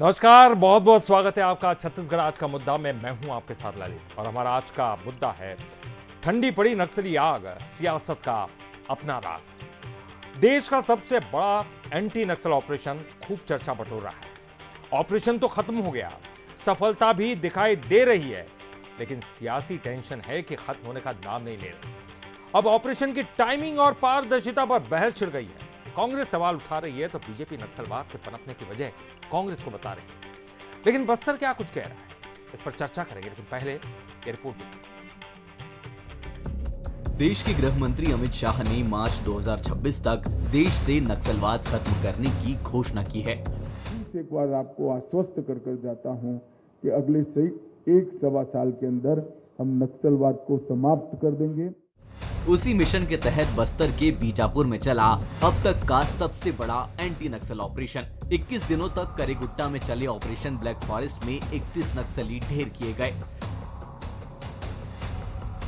नमस्कार, बहुत बहुत स्वागत है आपका छत्तीसगढ़ आज का मुद्दा में। मैं हूं आपके साथ ललित और हमारा आज का मुद्दा है ठंडी पड़ी नक्सली आग, सियासत का अपना राग। देश का सबसे बड़ा एंटी नक्सल ऑपरेशन खूब चर्चा बटोर रहा है। ऑपरेशन तो खत्म हो गया, सफलता भी दिखाई दे रही है, लेकिन सियासी टेंशन है कि खत्म होने का नाम नहीं ले रहा। अब ऑपरेशन की टाइमिंग और पारदर्शिता पर बहस छिड़ गई है। कांग्रेस सवाल उठा रही है तो बीजेपी नक्सलवाद के पनपने की वजह कांग्रेस को बता रही है। लेकिन बस्तर क्या कुछ कह रहा है, इस पर चर्चा करेंगे, लेकिन पहले ये रिपोर्ट देखिए। देश के गृह मंत्री अमित शाह ने मार्च 2026 तक देश से नक्सलवाद खत्म करने की घोषणा की है। एक बार आपको आश्वस्त कर जाता हूं कि अगले से 1-1.25 साल के अंदर हम नक्सलवाद को समाप्त कर देंगे। उसी मिशन के तहत बस्तर के बीजापुर में चला अब तक का सबसे बड़ा एंटी नक्सल ऑपरेशन। 21 दिनों तक करेगुट्टा में चले ऑपरेशन ब्लैक फॉरेस्ट में 31 नक्सली ढेर किए गए।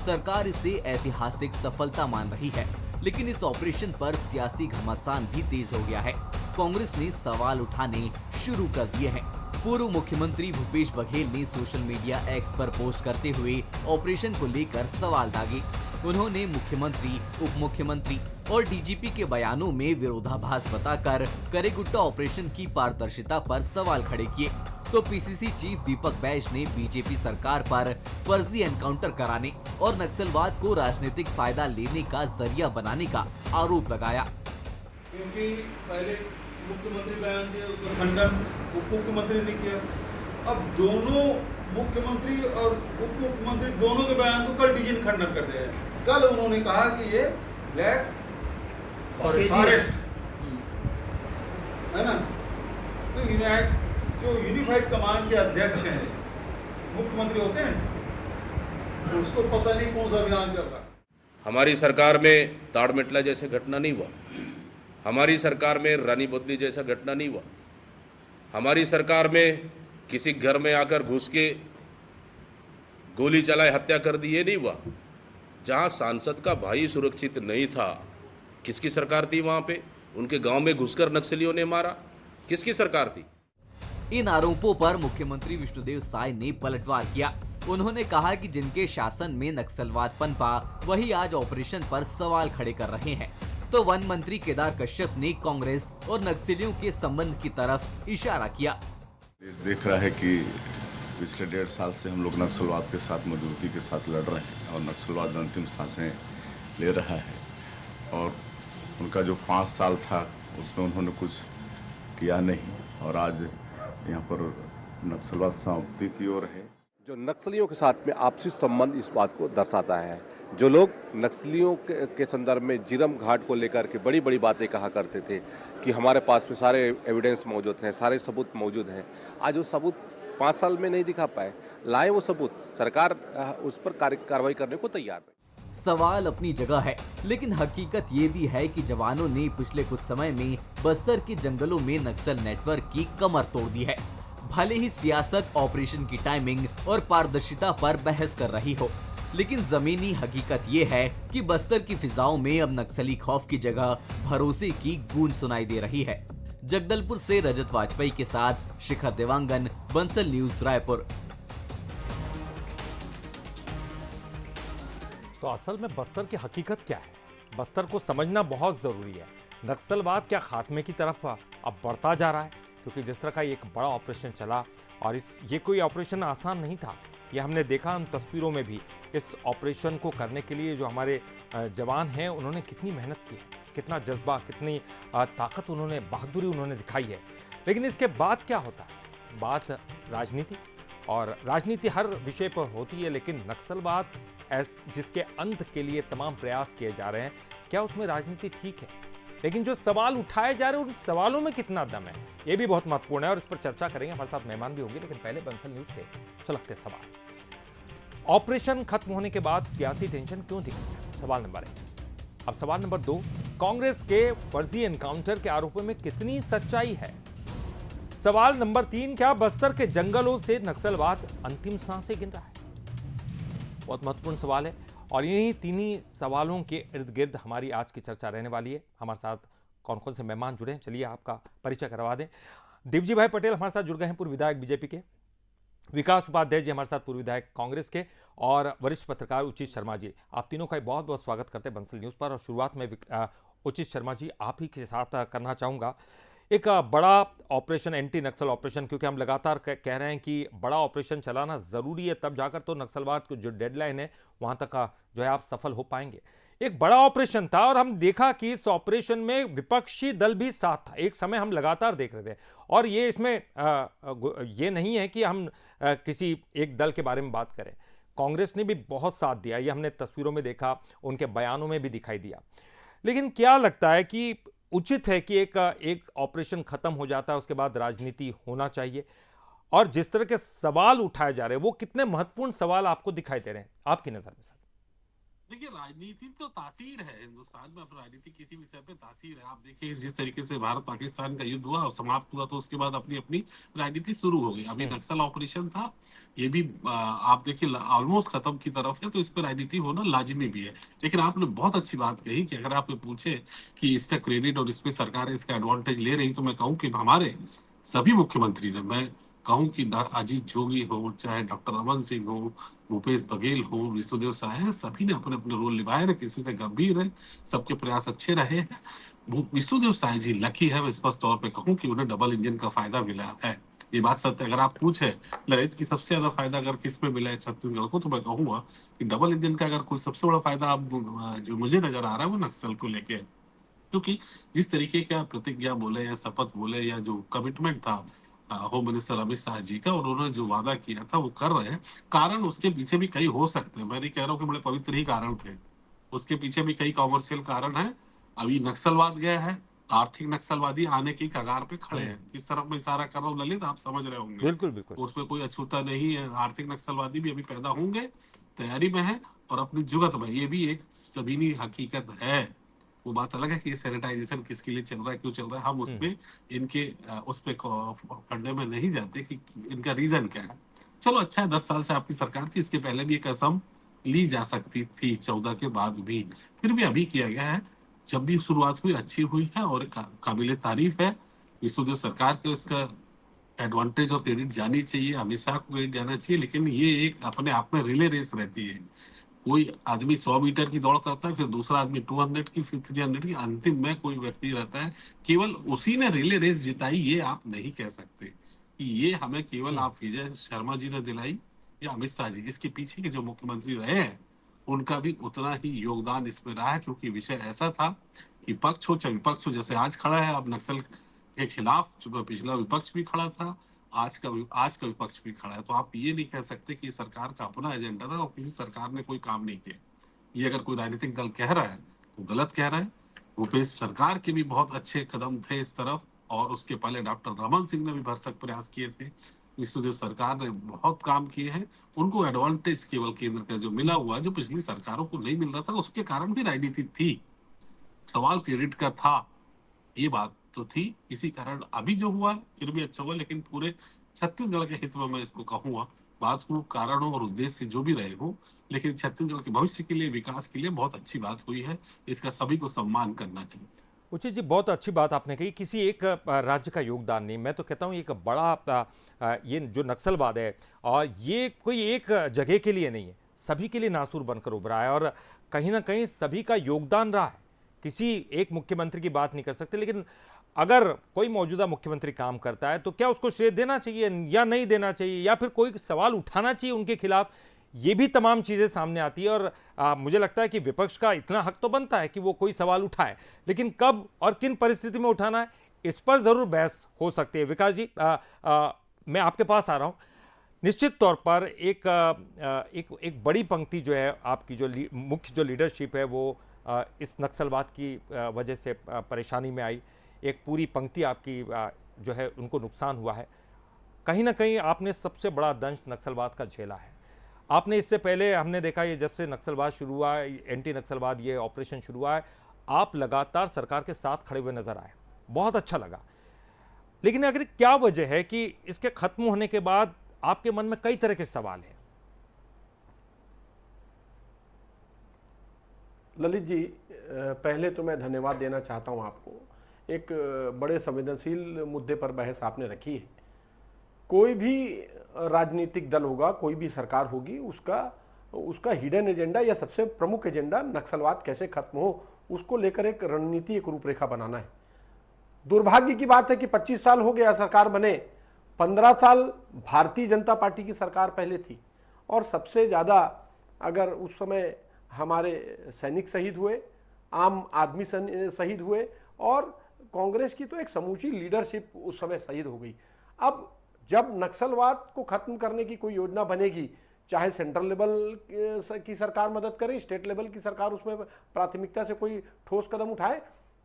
सरकार इसे ऐतिहासिक सफलता मान रही है, लेकिन इस ऑपरेशन पर सियासी घमासान भी तेज हो गया है। कांग्रेस ने सवाल उठाने शुरू कर दिए हैं। पूर्व मुख्यमंत्री भूपेश बघेल ने सोशल मीडिया एक्स पर पोस्ट करते हुए ऑपरेशन को लेकर सवाल दागे। उन्होंने मुख्यमंत्री, उप मुख्यमंत्री और डीजीपी के बयानों में विरोधाभास बताकर करेगुट्टा ऑपरेशन की पारदर्शिता पर सवाल खड़े किए। तो पीसीसी चीफ दीपक बैज ने बीजेपी सरकार पर फर्जी एनकाउंटर कराने और नक्सलवाद को राजनीतिक फायदा लेने का जरिया बनाने का आरोप लगाया। क्योंकि पहले मुख्यमंत्री बयान दिया, उसका खंडन उप मुख्यमंत्री ने किया। अब दोनों मुख्यमंत्री और उप मुख्यमंत्री दोनों के बयान को कल डीजी ने खंडन कर दिया है। कल उन्होंने कहा कि ये ब्लैक फॉरेस्ट है ना। तो जो यूनिफाइड कमांड के अध्यक्ष हैं, मुख्यमंत्री होते हैं, तो उसको पता नहीं कौन सा अभियान चल रहा है। हमारी सरकार में ताड़ मेटला जैसे घटना नहीं हुआ। हमारी सरकार में रानी बदली जैसा घटना नहीं हुआ। हमारी सरकार में किसी घर में आकर घुस के गोली चलाए हत्या कर दी, ये नहीं हुआ। जहां सांसद का भाई सुरक्षित नहीं था, किसकी सरकार थी? वहां पे उनके गांव में घुसकर नक्सलियों ने मारा, किसकी सरकार थी? इन आरोपों पर मुख्यमंत्री विष्णुदेव साय ने पलटवार किया। उन्होंने कहा कि जिनके शासन में नक्सलवाद पनपा, वही आज ऑपरेशन पर सवाल खड़े कर रहे हैं। तो वन मंत्री केदार कश्यप ने कांग्रेस और नक्सलियों के संबंध की तरफ इशारा किया। देश देख रहा है कि पिछले 1.5 साल से हम लोग नक्सलवाद के साथ मजबूती के साथ लड़ रहे हैं और नक्सलवाद अंतिम सांसें ले रहा है। और उनका जो 5 साल था उसमें उन्होंने कुछ किया नहीं, और आज यहाँ पर नक्सलवाद समाप्ति की ओर है। जो नक्सलियों के साथ में आपसी संबंध इस बात को दर्शाता है। जो लोग नक्सलियों के संदर्भ में जिरम घाट को लेकर के बड़ी बड़ी बातें कहा करते थे कि हमारे पास में सारे एविडेंस मौजूद हैं, सारे सबूत मौजूद हैं, आज वो सबूत 5 साल में नहीं दिखा पाए। लाए वो सबूत, सरकार उस पर कार्रवाई करने को तैयार है। सवाल अपनी जगह है, लेकिन हकीकत ये भी है कि जवानों ने पिछले कुछ समय में बस्तर के जंगलों में नक्सल नेटवर्क की कमर तोड़ दी है। भले ही सियासत ऑपरेशन की टाइमिंग और पारदर्शिता पर बहस कर रही हो, लेकिन जमीनी हकीकत ये है कि बस्तर की फिजाओं में अब नक्सली खौफ की जगह भरोसे की गूंज सुनाई दे रही है। जगदलपुर से रजत वाजपेयी के साथ शिखर देवांगन, बंसल न्यूज, रायपुर। तो असल में बस्तर की हकीकत क्या है, बस्तर को समझना बहुत जरूरी है। नक्सलवाद क्या खात्मे की तरफ अब बढ़ता जा रहा है? क्योंकि जिस तरह का एक बड़ा ऑपरेशन चला, और ये कोई ऑपरेशन आसान नहीं था, ये हमने देखा उन तस्वीरों में भी। इस ऑपरेशन को करने के लिए जो हमारे जवान हैं, उन्होंने कितनी मेहनत की है, कितना जज्बा, कितनी ताकत उन्होंने, बहादुरी उन्होंने दिखाई है। लेकिन इसके बाद क्या होता है? बात राजनीति, और राजनीति हर विषय पर होती है, लेकिन नक्सलवाद जिसके अंत के लिए तमाम प्रयास किए जा रहे हैं, क्या उसमें राजनीति ठीक है? लेकिन जो सवाल उठाए जा रहे हैं, उन सवालों में कितना दम है, ये भी बहुत महत्वपूर्ण है, और इस पर चर्चा करेंगे। हमारे साथ मेहमान भी होंगे, लेकिन पहले बंसल न्यूज के सुलगते सवाल। ऑपरेशन खत्म होने के बाद सियासी टेंशन क्यों दिखी? सवाल नंबर 1। अब सवाल नंबर 2, कांग्रेस के फर्जी एनकाउंटर के आरोपों में कितनी सच्चाई है? सवाल नंबर 3, क्या बस्तर के जंगलों से नक्सलवाद अंतिम सांसें गिन रहा है? बहुत महत्वपूर्ण सवाल है, और यही तीनों सवालों के इर्द गिर्द हमारी आज की चर्चा रहने वाली है। हमारे साथ कौन कौन से मेहमान जुड़े हैं, चलिए आपका परिचय करवा दें। देवजी भाई पटेल हमारे साथ जुड़ गए हैं, पूर्व विधायक बीजेपी के। विकास उपाध्याय जी हमारे साथ, पूर्व विधायक कांग्रेस के। और वरिष्ठ पत्रकार उचित शर्मा जी। आप तीनों का बहुत बहुत स्वागत करते हैं बंसल न्यूज़ पर। और शुरुआत में उचित शर्मा जी आप ही के साथ करना चाहूँगा। एक बड़ा ऑपरेशन, एंटी नक्सल ऑपरेशन, क्योंकि हम लगातार कह रहे हैं कि बड़ा ऑपरेशन चलाना ज़रूरी है, तब जाकर तो नक्सलवाद की जो डेडलाइन है वहाँ तक जो है आप सफल हो पाएंगे। एक बड़ा ऑपरेशन था और हम देखा कि इस ऑपरेशन में विपक्षी दल भी साथ था। एक समय हम लगातार देख रहे थे और ये इसमें ये नहीं है कि हम किसी एक दल के बारे में बात करें। कांग्रेस ने भी बहुत साथ दिया, ये हमने तस्वीरों में देखा, उनके बयानों में भी दिखाई दिया। लेकिन क्या लगता है कि उचित है कि एक ऑपरेशन खत्म हो जाता है, उसके बाद राजनीति होना चाहिए? और जिस तरह के सवाल उठाए जा रहे हैं वो कितने महत्वपूर्ण सवाल आपको दिखाई दे रहे हैं आपकी नजर में सर? देखिए, राजनीति तो तासीर है हिंदुस्तान में। अब राजनीति किसी विषय पे तासीर है। आप देखिए जिस तरीके से भारत पाकिस्तान का युद्ध हुआ और समाप्त हुआ, तो उसके बाद अपनी अपनी राजनीति शुरू हो गई। अभी नक्सल ऑपरेशन था, ये भी आप देखिए ऑलमोस्ट खत्म की तरफ है, तो इस पर राजनीति होना लाजिमी भी है। लेकिन आपने बहुत अच्छी बात कही कि अगर आप पूछे कि इसका क्रेडिट और इस पे सरकार इसका एडवांटेज ले रही, तो मैं कहूँ कि हमारे सभी मुख्यमंत्री ने, मैं कहूँ कि अजीत जोगी हो, चाहे डॉक्टर रमन सिंह हो, भूपेश बघेल हो, विष्णुदेव साय है, सभी ने अपने अपने रोल निभाए हैं। किसी ने गंभीर है, सबके प्रयास अच्छे रहे हैं। विष्णुदेव साय जी लकी है, मैं स्पष्ट तौर पे कहूँ कि उन्हें डबल इंजन का फायदा मिला है। ये बात सत्य। अगर आप पूछे ललित की सबसे ज्यादा फायदा अगर किस में मिला है छत्तीसगढ़ को, तो मैं कहूंगा कि डबल इंजन का अगर कोई सबसे बड़ा फायदा अब जो मुझे नजर आ रहा है वो नक्सल को लेके। क्योंकि जिस तरीके का प्रतिज्ञा बोले या शपथ बोले या जो कमिटमेंट था होम मिनिस्टर अमित शाह जी का, और उन्होंने जो वादा किया था वो कर रहे हैं। कारण उसके पीछे भी कई हो सकते हैं, मैं नहीं कह रहा हूँ कि बड़े पवित्र ही कारण थे। उसके पीछे भी कई कॉमर्शियल कारण है। अभी नक्सलवाद गया है, आर्थिक नक्सलवादी आने की कगार पे खड़े हैं। किस तरफ मैं इशारा कर रहा हूँ ललित, आप समझ रहे होंगे। बिल्कुल बिल्कुल। उसमें कोई अछूता नहीं है। आर्थिक नक्सलवादी भी अभी पैदा होंगे, तैयारी में है और अपनी जुगत में। ये भी एक जमीनी हकीकत है। वो बात अलग है कि सैनिटाइजेशन किसके लिए चल रहा है, क्यों चल रहा है, हम उसपे इनके उस पे फंडे में नहीं जाते कि इनका रीजन क्या है। चलो अच्छा है, 10 साल से आपकी सरकार थी, इसके पहले भी एक कसम ली जा सकती थी, 14 के बाद भी। फिर भी अभी किया गया है। जब भी शुरुआत हुई अच्छी हुई है और काबिले तारीफ है। विष्णुदेव सरकार को इसका एडवांटेज और क्रेडिट जानी चाहिए, अमित शाह को क्रेडिट जाना चाहिए। लेकिन ये एक अपने आप में रिले रेस रहती है। कोई आदमी 100 मीटर की दौड़ करता है, फिर दूसरा आदमी 200 की, फिर 300 की, अंतिम में कोई व्यक्ति रहता है केवल उसी ने रिले रेस जिताई। ये आप नहीं कह सकते कि ये हमें केवल आप विजय शर्मा जी ने दिलाई या अमित शाह जी। इसके पीछे के जो मुख्यमंत्री रहे हैं उनका भी उतना ही योगदान इसमें रहा है। क्योंकि विषय ऐसा था कि पक्ष हो चाहे विपक्ष हो, जैसे आज खड़ा है अब नक्सल के खिलाफ, पिछला विपक्ष भी खड़ा था, आज का विपक्ष भी खड़ा है। तो आप ये नहीं कह सकते कि सरकार का अपना एजेंडा था और किसी सरकार ने कोई काम नहीं किया। ये अगर कोई राजनीतिक दल कह रहा है तो गलत कह रहा है। भूपेश सरकार के भी बहुत अच्छे कदम थे इस तरफ, और उसके पहले डॉक्टर रमन सिंह ने भी भरसक प्रयास किए थे। विष्णुदेव सरकार ने बहुत काम किए हैं। उनको एडवांटेज केवल केंद्र का जो मिला हुआ, जो पिछली सरकारों को नहीं मिल रहा था, उसके कारण भी राजनीति थी। सवाल क्रेडिट का था, ये बात तो थी। इसी कारण अभी जो हुआ फिर भी अच्छा हुआ। लेकिन पूरे छत्तीसगढ़ के हित में मैं इसको कहूंगा, बात हो कारणों और उद्देश्य जो भी रहे हो, लेकिन छत्तीसगढ़ के भविष्य के लिए, विकास के लिए बहुत अच्छी बात हुई है। इसका सभी को सम्मान करना चाहिए। उचित जी, बहुत अच्छी बात आपने कही। किसी एक राज्य का योगदान नहीं, मैं तो कहता हूँ एक बड़ा ये जो नक्सलवाद है और ये कोई एक जगह के लिए नहीं है, सभी के लिए नासूर बनकर उभरा है और कहीं ना कहीं सभी का योगदान रहा है। किसी एक मुख्यमंत्री की बात नहीं कर सकते, लेकिन अगर कोई मौजूदा मुख्यमंत्री काम करता है तो क्या उसको श्रेय देना चाहिए या नहीं देना चाहिए, या फिर कोई सवाल उठाना चाहिए उनके खिलाफ? ये भी तमाम चीज़ें सामने आती है और मुझे लगता है कि विपक्ष का इतना हक तो बनता है कि वो कोई सवाल उठाए, लेकिन कब और किन परिस्थिति में उठाना है इस पर ज़रूर बहस हो सकती है। विकास जी, मैं आपके पास आ रहा हूँ। निश्चित तौर पर एक बड़ी पंक्ति जो है आपकी, जो मुख्य जो लीडरशिप है वो इस नक्सलवाद की वजह से परेशानी में आई। एक पूरी पंक्ति आपकी जो है उनको नुकसान हुआ है। कहीं ना कहीं आपने सबसे बड़ा दंश नक्सलवाद का झेला है। आपने इससे पहले हमने देखा, ये जब से नक्सलवाद शुरू हुआ, एंटी नक्सलवाद ये ऑपरेशन शुरू हुआ है, आप लगातार सरकार के साथ खड़े हुए नजर आए, बहुत अच्छा लगा। लेकिन अगर क्या वजह है कि इसके खत्म होने के बाद आपके मन में कई तरह के सवाल हैं? ललित जी, पहले तो मैं धन्यवाद देना चाहता हूं आपको एक बड़े संवेदनशील मुद्दे पर बहस आपने रखी है। कोई भी राजनीतिक दल होगा, कोई भी सरकार होगी, उसका हिडन एजेंडा या सबसे प्रमुख एजेंडा नक्सलवाद कैसे खत्म हो, उसको लेकर एक रणनीति, एक रूपरेखा बनाना है। दुर्भाग्य की बात है कि 25 साल हो गया सरकार बने, 15 साल भारतीय जनता पार्टी की सरकार पहले थी और सबसे ज़्यादा अगर उस समय हमारे सैनिक शहीद हुए, आम आदमी शहीद हुए और कांग्रेस की तो एक समूची लीडरशिप उस समय शहीद हो गई। अब जब नक्सलवाद को खत्म करने की कोई योजना बनेगी, चाहे सेंट्रल लेवल की सरकार मदद करे, स्टेट लेवल की सरकार उसमें प्राथमिकता से कोई ठोस कदम उठाए,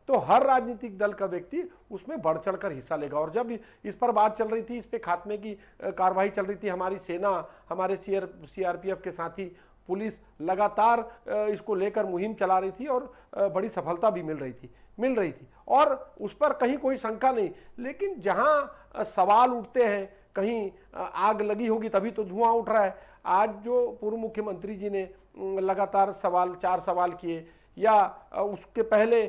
तो हर राजनीतिक दल का व्यक्ति उसमें बढ़ चढ़कर हिस्सा लेगा। और जब इस पर बात चल रही थी, इस पे खात्मे की कार्रवाई चल रही थी, हमारी सेना, हमारे सीआरपीएफ के साथी, पुलिस लगातार इसको लेकर मुहिम चला रही थी और बड़ी सफलता भी मिल रही थी और उस पर कहीं कोई शंका नहीं। लेकिन जहां सवाल उठते हैं, कहीं आग लगी होगी तभी तो धुआं उठ रहा है। आज जो पूर्व मुख्यमंत्री जी ने लगातार 4 सवाल किए, या उसके पहले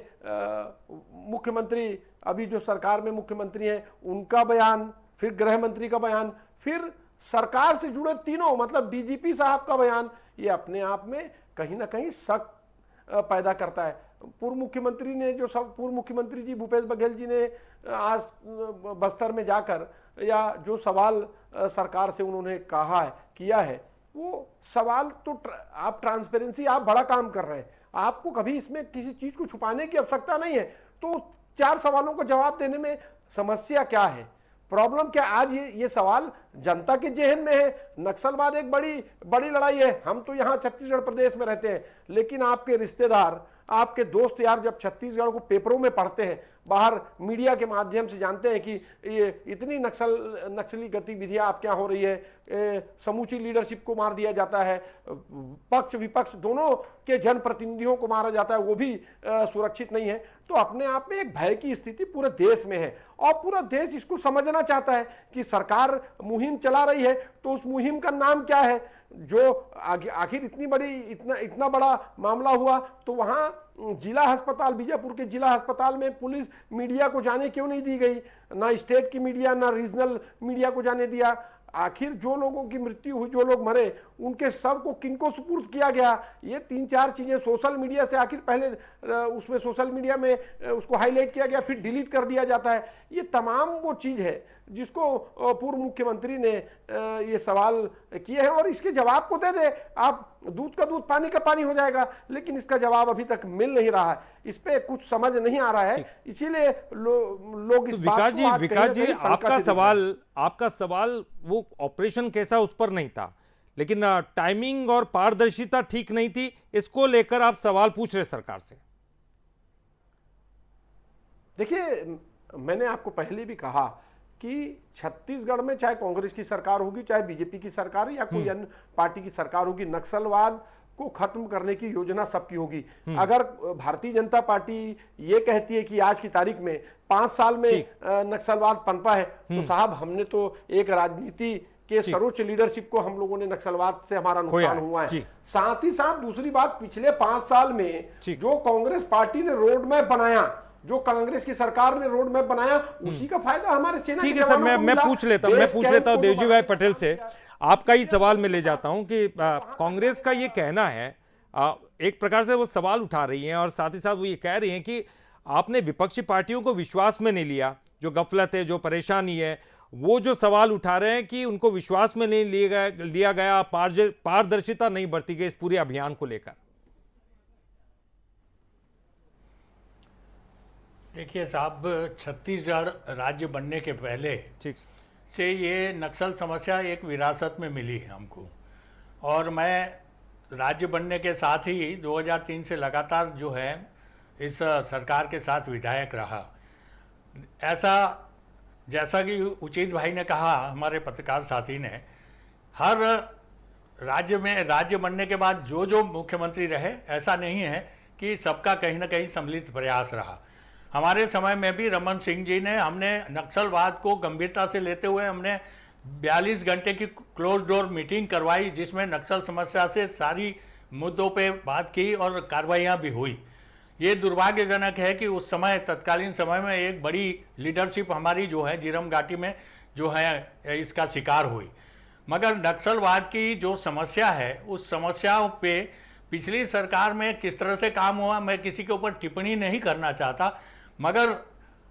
मुख्यमंत्री, अभी जो सरकार में मुख्यमंत्री हैं, उनका बयान, फिर गृह मंत्री का बयान, फिर सरकार से जुड़े तीनों मतलब डीजीपी साहब का बयान, ये अपने आप में कहीं ना कहीं शक पैदा करता है। पूर्व मुख्यमंत्री जी भूपेश बघेल जी ने आज बस्तर में जाकर या जो सवाल सरकार से उन्होंने किया है, वो सवाल तो आप ट्रांसपेरेंसी, आप बड़ा काम कर रहे हैं, आपको कभी इसमें किसी चीज को छुपाने की आवश्यकता नहीं है। तो 4 सवालों को जवाब देने में समस्या क्या है, प्रॉब्लम क्या? आज ये सवाल जनता के जेहन में है। नक्सलवाद एक बड़ी लड़ाई है। हम तो यहाँ छत्तीसगढ़ प्रदेश में रहते हैं, लेकिन आपके रिश्तेदार, आपके दोस्त यार जब छत्तीसगढ़ को पेपरों में पढ़ते हैं, बाहर मीडिया के माध्यम से जानते हैं कि ये इतनी नक्सली गतिविधियां आपके यहाँ हो रही है, समूची लीडरशिप को मार दिया जाता है, पक्ष विपक्ष दोनों के जनप्रतिनिधियों को मारा जाता है, वो भी सुरक्षित नहीं है, तो अपने आप में एक भय की स्थिति पूरे देश में है और पूरा देश इसको समझना चाहता है कि सरकार मुहिम चला रही है, तो उस मुहिम का नाम क्या है? जो आखिर इतना बड़ा मामला हुआ, तो वहां जिला अस्पताल, बीजापुर के जिला अस्पताल में पुलिस मीडिया को जाने क्यों नहीं दी गई? ना स्टेट की मीडिया, ना रीजनल मीडिया को जाने दिया। आखिर जो लोगों की मृत्यु हुई, जो लोग मरे, उनके सब को किनको सुपुर्द किया गया? ये 3-4 चीजें सोशल मीडिया से, आखिर पहले उसमें सोशल मीडिया में उसको हाईलाइट किया गया, फिर डिलीट कर दिया जाता है। ये तमाम वो चीज है जिसको पूर्व मुख्यमंत्री ने ये सवाल किए हैं और इसके जवाब को दे दे, आप दूध का दूध पानी का पानी हो जाएगा, लेकिन इसका जवाब अभी तक मिल नहीं रहा है, इस पे कुछ समझ नहीं आ रहा है, इसीलिए लोग इस बात को विकास जी आपका सवाल वो ऑपरेशन कैसा, उस पर नहीं था, लेकिन टाइमिंग और पारदर्शिता ठीक नहीं थी, इसको लेकर आप सवाल पूछ रहे सरकार से। देखिए, मैंने आपको पहले भी कहा कि छत्तीसगढ़ में चाहे कांग्रेस की सरकार होगी, चाहे बीजेपी की सरकार या कोई अन्य पार्टी की सरकार होगी, नक्सलवाद को खत्म करने की योजना सबकी होगी। अगर भारतीय जनता पार्टी ये कहती है कि आज की तारीख में 5 साल में नक्सलवाद पनपा है, तो साहब हमने तो एक राजनीति के सर्वोच्च लीडरशिप को, हम लोगों ने नक्सलवाद से हमारा नुकसान हुआ है। साथ ही साथ दूसरी बात, पिछले 5 साल में जो कांग्रेस पार्टी ने रोड मैप बनाया, जो कांग्रेस की सरकार ने रोड मैप बनाया, उसी का फायदा हमारे सेना ठीक है सर, मैं पूछ लेता हूं देवजी भाई पटेल से, आपका ही सवाल में ले जाता हूं कि कांग्रेस का ये कहना है, एक प्रकार से वो सवाल उठा रही हैं और साथ ही साथ वो ये कह रही हैं कि आपने विपक्षी पार्टियों को विश्वास में नहीं लिया, जो गफलत है, जो परेशानी है, वो जो सवाल उठा रहे हैं कि उनको विश्वास में नहीं लिया गया, पारदर्शिता नहीं बरती गई इस पूरे अभियान को लेकर। देखिए साहब, छत्तीसगढ़ राज्य बनने के पहले से ये नक्सल समस्या एक विरासत में मिली है हमको, और मैं राज्य बनने के साथ ही 2003 से लगातार जो है इस सरकार के साथ विधायक रहा। ऐसा जैसा कि उचित भाई ने कहा, हमारे पत्रकार साथी ने, हर राज्य में राज्य बनने के बाद जो मुख्यमंत्री रहे, ऐसा नहीं है कि सबका कहीं ना कहीं सम्मिलित प्रयास रहा। हमारे समय में भी रमन सिंह जी ने, हमने नक्सलवाद को गंभीरता से लेते हुए हमने 42 घंटे की क्लोज डोर मीटिंग करवाई, जिसमें नक्सल समस्या से सारी मुद्दों पे बात की और कार्रवाइयाँ भी हुई। ये दुर्भाग्यजनक है कि उस समय तत्कालीन समय में एक बड़ी लीडरशिप हमारी जो है जीरम घाटी में जो है इसका शिकार हुई, मगर नक्सलवाद की जो समस्या है उस समस्याओं पे पिछली सरकार में किस तरह से काम हुआ मैं किसी के ऊपर टिप्पणी नहीं करना चाहता, मगर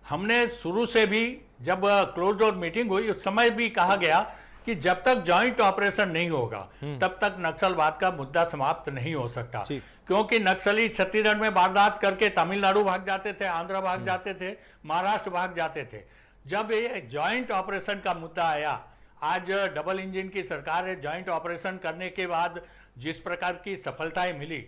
हमने शुरू से भी जब क्लोज डोर मीटिंग हुई उस समय भी कहा गया कि जब तक जॉइंट ऑपरेशन नहीं होगा तब तक नक्सलवाद का मुद्दा समाप्त नहीं हो सकता, क्योंकि नक्सली छत्तीसगढ़ में वारदात करके तमिलनाडु भाग जाते थे, आंध्र भाग जाते थे, महाराष्ट्र भाग जाते थे। जब ये जॉइंट ऑपरेशन का मुद्दा आया, आज डबल इंजन की सरकार है, जॉइंट ऑपरेशन करने के बाद जिस प्रकार की सफलताएं मिली,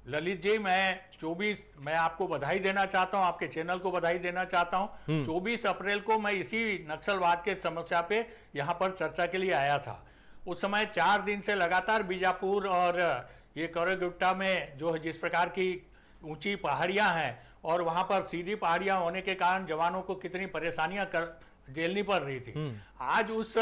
ललित जी मैं आपको बधाई देना चाहता हूं, आपके चैनल को बधाई देना चाहता हूं। 24 अप्रैल को मैं इसी नक्सलवाद के समस्या पे यहां पर चर्चा के लिए आया था। उस समय 4 दिन से लगातार बीजापुर और ये कोरेगुट्टा में जो है जिस प्रकार की ऊंची पहाड़ियां हैं और वहां पर सीधी पहाड़ियां होने के कारण जवानों को कितनी परेशानियां झेलनी पड़ रही थी। आज उस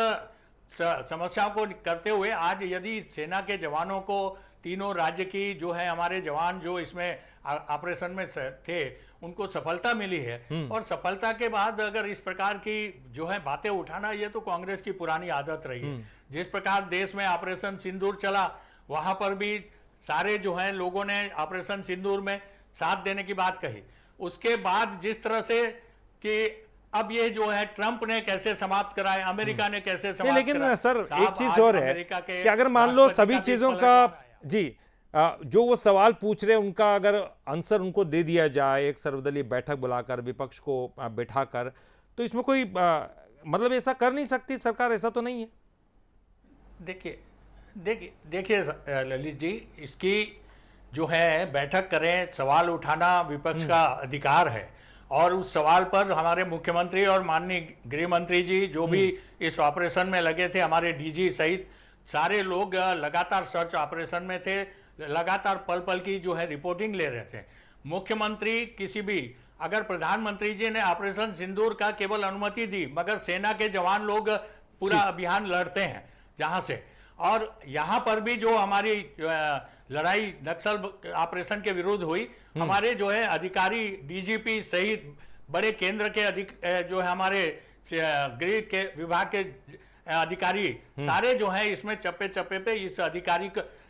समस्याओं को करते हुए आज यदि सेना के जवानों को तीनों राज्य की जो है हमारे जवान जो इसमें ऑपरेशन में थे उनको सफलता मिली है, और सफलता के बाद अगर इस प्रकार की जो है बातें उठाना, ये तो कांग्रेस की पुरानी आदत रही है। जिस प्रकार देश में ऑपरेशन सिंदूर चला वहां पर भी सारे जो है लोगों ने ऑपरेशन सिंदूर में साथ देने की बात कही। उसके बाद जिस तरह से कि अब ये जो है ट्रंप ने कैसे समाप्त कराए, अमेरिका ने कैसे समाप्त लेकिन कराए। सर साहब, एक चीज आज और है अमेरिका के कि अगर मान लो राष्ट्रपति सभी का भी चीजों पलटवार का आया। जी जो वो सवाल पूछ रहे हैं उनका अगर आंसर उनको दे दिया जाए एक सर्वदलीय बैठक बुलाकर विपक्ष को बैठाकर, तो इसमें कोई मतलब ऐसा कर नहीं सकती सरकार, ऐसा तो नहीं है। देखिए ललित जी, इसकी जो है बैठक करें, सवाल उठाना विपक्ष का अधिकार है, और उस सवाल पर हमारे मुख्यमंत्री और माननीय गृह मंत्री जी जो भी इस ऑपरेशन में लगे थे, हमारे डीजी सहित सारे लोग लगातार सर्च ऑपरेशन में थे, लगातार पल पल की जो है रिपोर्टिंग ले रहे थे। मुख्यमंत्री किसी भी, अगर प्रधानमंत्री जी ने ऑपरेशन सिंदूर का केवल अनुमति दी, मगर सेना के जवान लोग पूरा अभियान लड़ते हैं जहां से, और यहां पर भी जो हमारी लड़ाई नक्सल ऑपरेशन के विरुद्ध हुई, हमारे जो है अधिकारी डीजीपी सहित बड़े केंद्र के जो है हमारे गृह के विभाग के अधिकारी सारे जो है इसमें चप्पे चप्पे पे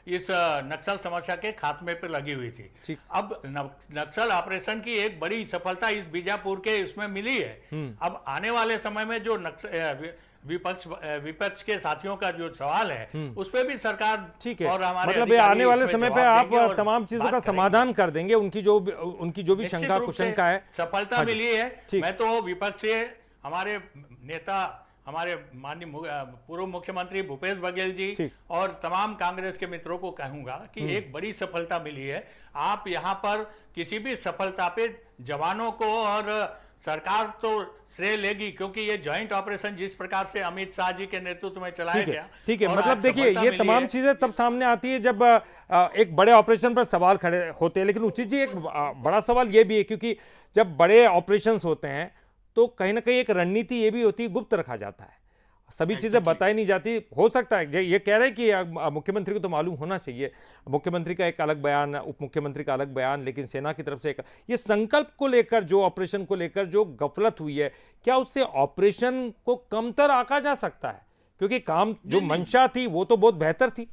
इस नक्सल समस्या के खात्मे पे लगी हुई थी। अब नक्सल ऑपरेशन की एक बड़ी सफलता इस बीजापुर के इसमें मिली है। अब आने वाले समय में जो विपक्ष के साथियों का जो सवाल है उस पे भी सरकार ठीक है, और हमारे मतलब आने वाले समय पे आप तमाम चीजों का समाधान कर देंगे, उनकी जो भी शंका कुशंका है। सफलता मिली है। मैं तो विपक्ष से हमारे नेता, हमारे माननीय पूर्व मुख्यमंत्री भूपेश बघेल जी और तमाम कांग्रेस के मित्रों को कहूंगा कि एक बड़ी सफलता मिली है। आप यहाँ पर किसी भी सफलता पे जवानों को और सरकार तो श्रेय लेगी, क्योंकि ये जॉइंट ऑपरेशन जिस प्रकार से अमित शाह जी के नेतृत्व में चलाया गया, ठीक है, मतलब देखिए ये तमाम चीजें तब सामने आती है जब एक बड़े ऑपरेशन पर सवाल खड़े होते हैं। लेकिन उचित जी एक बड़ा सवाल ये भी है, क्योंकि जब बड़े ऑपरेशंस होते हैं तो कहीं ना कहीं एक रणनीति ये भी होती है, गुप्त रखा जाता है, सभी चीजें बताई नहीं जाती। हो सकता है ये कह रहे हैं कि मुख्यमंत्री को तो मालूम होना चाहिए, मुख्यमंत्री का एक अलग बयान, उप मुख्यमंत्री का अलग बयान, लेकिन सेना की तरफ से एक ये संकल्प को लेकर, जो ऑपरेशन को लेकर जो गफलत हुई है, क्या उससे ऑपरेशन को कमतर आंका जा सकता है? क्योंकि काम जो मंशा थी वो तो बहुत बेहतर थी,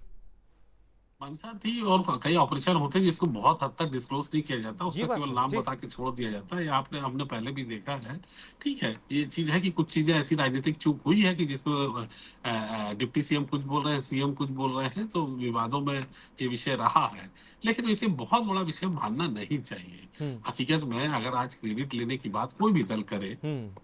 मंशा थी, और कई ऑपरेशन होते हैं जिसको बहुत हद तक डिस्क्लोज नहीं किया जाता, उसका केवल नाम बता के छोड़ दिया जाता है। हमने पहले भी देखा है। ठीक है, ये चीज है कि कुछ चीजें ऐसी राजनीतिक चूक हुई है कि जिसमें डिप्टी सीएम कुछ बोल रहे हैं, सीएम कुछ बोल रहे हैं, तो विवादों में ये विषय रहा है, लेकिन इसे बहुत बड़ा विषय मानना नहीं चाहिए। हकीकत में अगर आज क्रेडिट लेने की बात कोई भी दल करे,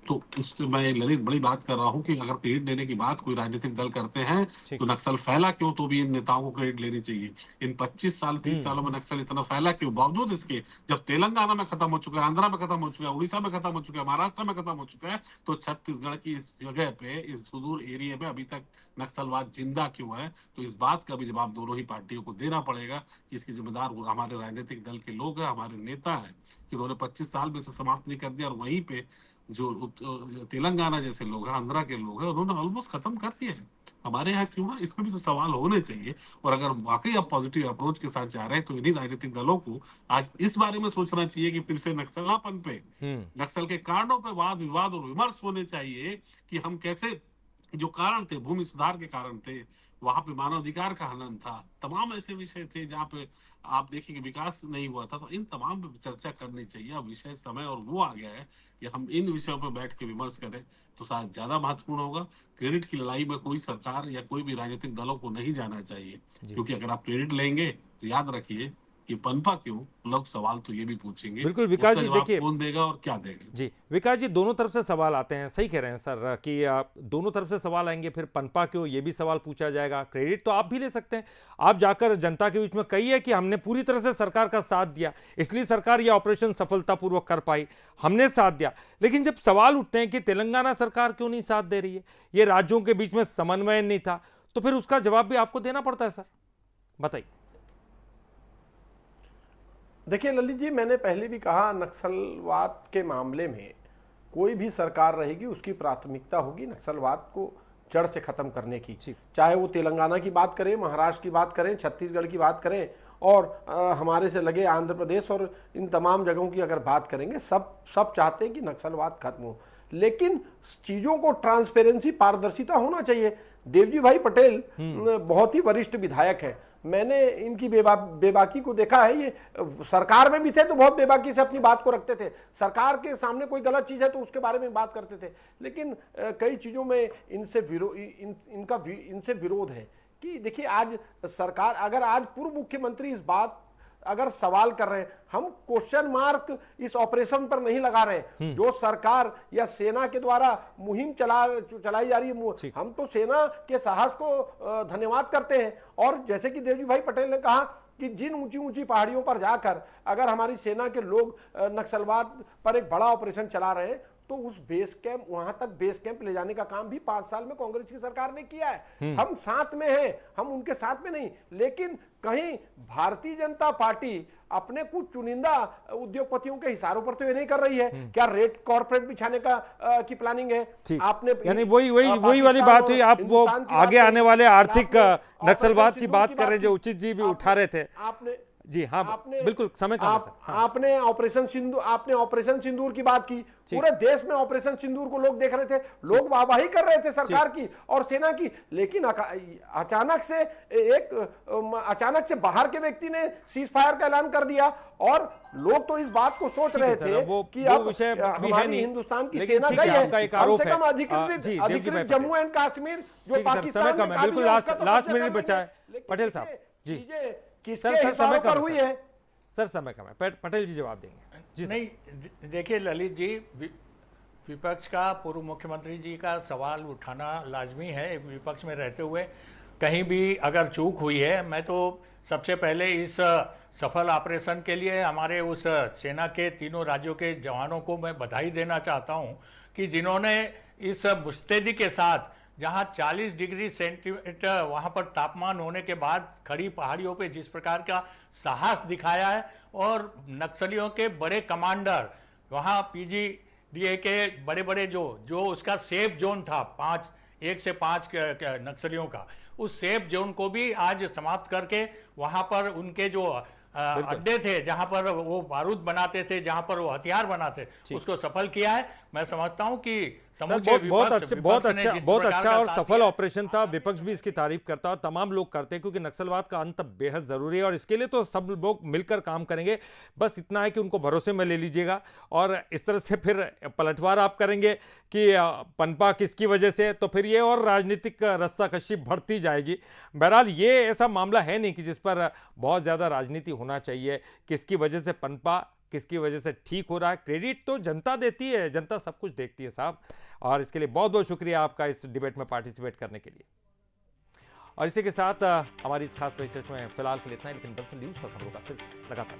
तो उससे मैं ललित बड़ी बात कर रहा हूँ कि अगर क्रेडिट लेने की बात कोई राजनीतिक दल करते हैं तो नक्सल फैला क्यों, तो भी इन नेताओं को क्रेडिट लेनी चाहिए। इन 25 साल 30 सालों में नक्सल इतना फैला क्यों, बावजूद इसके जब तेलंगाना में खत्म हो चुका है, आंध्रा में खत्म हो चुका है, उड़ीसा में खत्म हो चुका है, महाराष्ट्र में खत्म हो चुका है, तो छत्तीसगढ़ की इस जगह पे, इस सुदूर एरिया में अभी तक नक्सलवाद जिंदा क्यों है? तो इस बात का भी जवाब दोनों ही पार्टियों को देना पड़ेगा कि इसके जिम्मेदार हमारे राजनीतिक दल के लोग हैं, हमारे नेता हैं, कि उन्होंने 25 साल में से समाप्त नहीं कर दिया, और वहीं पे जो तेलंगाना जैसे लोग हैं, आंध्रा के लोग हैं, उन्होंने ऑलमोस्ट खत्म कर दिया है। हमारे यहाँ क्यों है, इसमें भी तो सवाल होने चाहिए। और अगर वाकई आप पॉजिटिव अप्रोच के साथ जा रहे हैं तो इन्हीं राजनीतिक दलों को आज इस बारे में सोचना चाहिए कि फिर से नक्सलापन पे, नक्सल के कारणों पे वाद विवाद और विमर्श होने चाहिए कि हम कैसे, जो कारण थे, भूमि सुधार के कारण थे, वहां पे मानवाधिकार का हनन था, तमाम ऐसे विषय थे जहाँ पे आप देखिए कि विकास नहीं हुआ था। तो इन तमाम पे चर्चा करनी चाहिए। अब विषय, समय और वो आ गया है कि हम इन विषयों पर बैठ के विमर्श करें तो शायद ज्यादा महत्वपूर्ण होगा। क्रेडिट की लड़ाई में कोई सरकार या कोई भी राजनीतिक दलों को नहीं जाना चाहिए, क्योंकि अगर आप क्रेडिट लेंगे तो याद रखिए कि पनपा क्यों, लोग सवाल तो ये भी पूछेंगे, बिल्कुल विकास जी, देखिए कौन देगा और क्या देगा। जी विकास जी, दोनों तरफ से सवाल आते हैं, सही कह रहे हैं सर कि दोनों तरफ से सवाल आएंगे, फिर पनपा क्यों ये भी सवाल पूछा जाएगा। क्रेडिट तो आप भी ले सकते हैं, आप जाकर जनता के बीच में कहिए कि हमने पूरी तरह से सरकार का साथ दिया, इसलिए सरकार ये ऑपरेशन सफलतापूर्वक कर पाई, हमने साथ दिया। लेकिन जब सवाल उठते हैं कि तेलंगाना सरकार क्यों नहीं साथ दे रही है, ये राज्यों के बीच में समन्वय नहीं था, तो फिर उसका जवाब भी आपको देना पड़ता है सर, बताइए। देखिए ललित जी, मैंने पहले भी कहा, नक्सलवाद के मामले में कोई भी सरकार रहेगी उसकी प्राथमिकता होगी नक्सलवाद को जड़ से खत्म करने की। चाहे वो तेलंगाना की बात करें, महाराष्ट्र की बात करें, छत्तीसगढ़ की बात करें, और हमारे से लगे आंध्र प्रदेश और इन तमाम जगहों की अगर बात करेंगे, सब चाहते हैं कि नक्सलवाद खत्म हो। लेकिन चीज़ों को ट्रांसपेरेंसी, पारदर्शिता होना चाहिए। देवजी भाई पटेल बहुत ही वरिष्ठ विधायक है, मैंने इनकी बेबाकी को देखा है। ये सरकार में भी थे तो बहुत बेबाकी से अपनी बात को रखते थे, सरकार के सामने कोई गलत चीज़ है तो उसके बारे में बात करते थे। लेकिन कई चीज़ों में इनसे विरोध है कि देखिए, आज सरकार, अगर आज पूर्व मुख्यमंत्री इस बात अगर सवाल कर रहे हैं, हम क्वेश्चन मार्क इस ऑपरेशन पर नहीं लगा रहे। जो सरकार या सेना के द्वारा मुहिम चलाई जा रही है, हम तो सेना के साहस को धन्यवाद करते हैं। और जैसे कि देवजी भाई पटेल ने कहा कि जिन ऊंची ऊंची पहाड़ियों पर जाकर अगर हमारी सेना के लोग नक्सलवाद पर एक बड़ा ऑपरेशन चला रहे हैं, तो उस बेस कैंप, वहां तक बेस कैंप ले जाने का काम भी 5 साल में कांग्रेस की सरकार ने किया है। हम साथ में हैं, हम उनके साथ में नहीं। लेकिन कहीं भारतीय जनता पार्टी अपने कुछ चुनिंदा उद्योगपतियों के इशारों पर तो ये नहीं कर रही है। क्या रेड कॉर्पोरेट बिछाने का की प्लानिंग है? आपने, यानी वही वाली बात हुई। आप वो आगे आने वाले आर्थिक नक्सलवाद की बात कर रहे हैं जो उचित जी भी उठा रहे थे। आपने, जी हाँ, बिल्कुल समय का आपने ऑपरेशन सिंदूर की बात की। पूरे देश में ऑपरेशन सिंदूर को लोग देख रहे थे, लोग वाहवाही कर रहे थे सरकार की और सेना की। लेकिन अचानक से बाहर के व्यक्ति ने सीज फायर का ऐलान कर दिया और लोग तो इस बात को सोच रहे थे कि अब हमारी हिंदुस्तान की सेना गई है, कम से कम अधिकृत जम्मू एंड कश्मीर जो पाकिस्तान में, बिल्कुल लास्ट मिनट बचा है। पटेल साहब जी, सर समय कम हुई है, सर समय कम है, पटेल जी जवाब देंगे जी। नहीं, देखिए ललित जी, विपक्ष का, पूर्व मुख्यमंत्री जी का सवाल उठाना लाजमी है विपक्ष में रहते हुए। कहीं भी अगर चूक हुई है, मैं तो सबसे पहले इस सफल ऑपरेशन के लिए हमारे उस सेना के तीनों राज्यों के जवानों को मैं बधाई देना चाहता हूं कि जिन्होंने इस मुस्तैदी के साथ, जहां 40 डिग्री सेंटीमीटर वहां पर तापमान होने के बाद खड़ी पहाड़ियों पे जिस प्रकार का साहस दिखाया है, और नक्सलियों के बड़े कमांडर, वहां पीजीडीए के बड़े बड़े जो उसका सेफ जोन था 1 से 5 नक्सलियों का, उस सेफ जोन को भी आज समाप्त करके वहां पर उनके जो अड्डे थे, जहां पर वो बारूद बनाते थे, जहां पर वो हथियार बनाते, उसको सफल किया है। मैं समझता हूं कि बहुत अच्छा और सफल ऑपरेशन था। विपक्ष भी इसकी तारीफ करता है और तमाम लोग करते हैं, क्योंकि नक्सलवाद का अंत बेहद जरूरी है और इसके लिए तो सब लोग मिलकर काम करेंगे। बस इतना है कि उनको भरोसे में ले लीजिएगा और इस तरह से फिर पलटवार आप करेंगे कि पनपा किसकी वजह से, तो फिर ये और राजनीतिक रस्साकशी बढ़ती जाएगी। बहरहाल ये ऐसा मामला है नहीं कि जिस पर बहुत ज्यादा राजनीति होना चाहिए। किसकी वजह से पनपा, किसकी वजह से ठीक हो रहा है, क्रेडिट तो जनता देती है, जनता सब कुछ देखती है साहब। और इसके लिए बहुत बहुत शुक्रिया आपका इस डिबेट में पार्टिसिपेट करने के लिए। और इसी के साथ हमारी इस खास पेशकश में फिलहाल के लिए इतना ही, लेकिन दरअसल न्यूज़ पर खबरों का सिलसिला लगातार